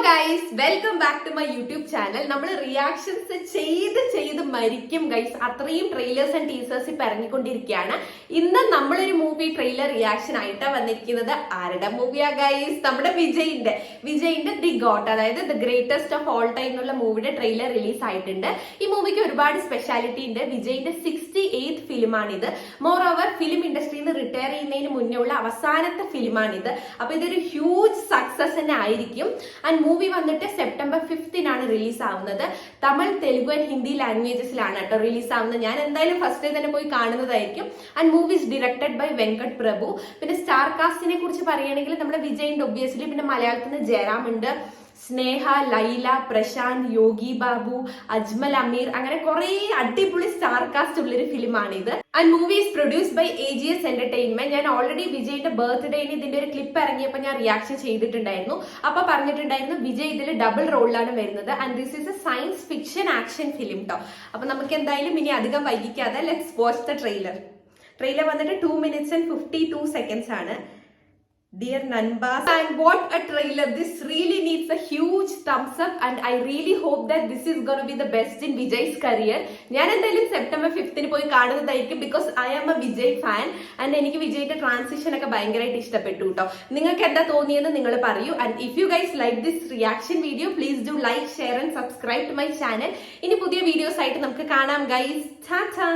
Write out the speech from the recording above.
Guys, welcome back to my YouTube channel. നമ്മൾ reactions ചെയ്ത് മരിക്കും ഗൈസ്. അത്രയും ട്രെയിലേഴ്സ് ആൻഡ് ടീസേഴ്സ് ഇപ്പൊ ഇറങ്ങിക്കൊണ്ടിരിക്കുകയാണ്. ഇന്ന് നമ്മളൊരു മൂവി ട്രെയിലർ റിയാക്ഷൻ ആയിട്ടാണ് വന്നിരിക്കുന്നത്. ആരുടെ മൂവിയാ ഗൈസ്? നമ്മുടെ വിജയിന്റെ ദി ഗോട്ട്, അതായത് the greatest of all time എന്നുള്ള മൂവിയുടെ ട്രെയിലർ റിലീസ് ആയിട്ടുണ്ട്. ഈ മൂവിക്ക് ഒരുപാട് സ്പെഷ്യാലിറ്റി ഉണ്ട്. വിജയിന്റെ 68th ഫിലിമാണിത്. മോർ ഓവർ ഫിലിം ഇൻഡസ്ട്രിയിൽ നിന്ന് റിട്ടയർ ചെയ്യുന്നതിന് മുന്നേ ഉള്ള അവസാനത്തെ ഫിലിമാണിത്. അപ്പൊ ഇതൊരു ഹ്യൂജ് സക്സസ് തന്നെ ആയിരിക്കും. ആൻഡ് മൂവി വന്നിട്ട് സെപ്റ്റംബർ 5th റിലീസ് ആവുന്നത്. തമിഴ്, തെലുഗു ആൻഡ് ഹിന്ദി ലാംഗ്വേജസിലാണ് കേട്ടോ റിലീസ് ആവുന്നത്. ഞാൻ എന്തായാലും ഫസ്റ്റ് ഡേ തന്നെ പോയി കാണുന്നതായിരിക്കും. And movie is directed by Venkat Prabhu. പിന്നെ സ്റ്റാർ കാസ്റ്റിനെ കുറിച്ച് പറയുകയാണെങ്കിൽ നമ്മുടെ വിജയിന്റെ ഒബ്വിയസ്ലി, പിന്നെ മലയാളത്തിൽ നിന്ന് ജയറാം ഉണ്ട്, സ്നേഹ, ലൈല, പ്രശാന്ത്, യോഗി ബാബു, അജ്മൽ അമീർ, അങ്ങനെ കുറെ അടിപൊളി സ്റ്റാർ കാസ്റ്റ് ഉള്ളൊരു ഫിലിമാണിത്. And movie is produced by AGS entertainment. ഞാൻ ഓൾറെഡി വിജയിന്റെ ബർത്ത്ഡേന് ഇതിന്റെ ഒരു ക്ലിപ്പ് ഇറങ്ങിയപ്പോൾ ഞാൻ റിയാക്ഷൻ ചെയ്തിട്ടുണ്ടായിരുന്നു. അപ്പൊ പറഞ്ഞിട്ടുണ്ടായിരുന്നു വിജയ് ഇതിൽ ഡബിൾ റോളിലാണ് വരുന്നത്. And this is a science fiction action film ട്ടോ. അപ്പൊ നമുക്ക് എന്തായാലും ഇനി അധികം വൈകിക്കാതെ let's watch the trailer. Trailer വന്നിട്ട് 2 minutes and 52 seconds ആണ്. Dear Nanbas, and what a trailer! This really needs a huge thumbs up, and I really hope that this is going to be the best in Vijay's career. ഞാൻ എന്തായാലും September 5th പോയി കാണുന്നതായിരിക്കും, because I am a Vijay fan. And എനിക്ക് വിജയിന്റെ transition ഒക്കെ ഭയങ്കരമായിട്ട് ഇഷ്ടപ്പെട്ടു കേട്ടോ. നിങ്ങൾക്ക് എന്താ തോന്നിയെന്ന് നിങ്ങൾ പറയൂ. And if you guys like this reaction video, please do like, share and subscribe to my channel. ഇനി പുതിയ വീഡിയോസ് ആയിട്ട് നമുക്ക് കാണാം ഗൈസ്. ടാറ്റാ.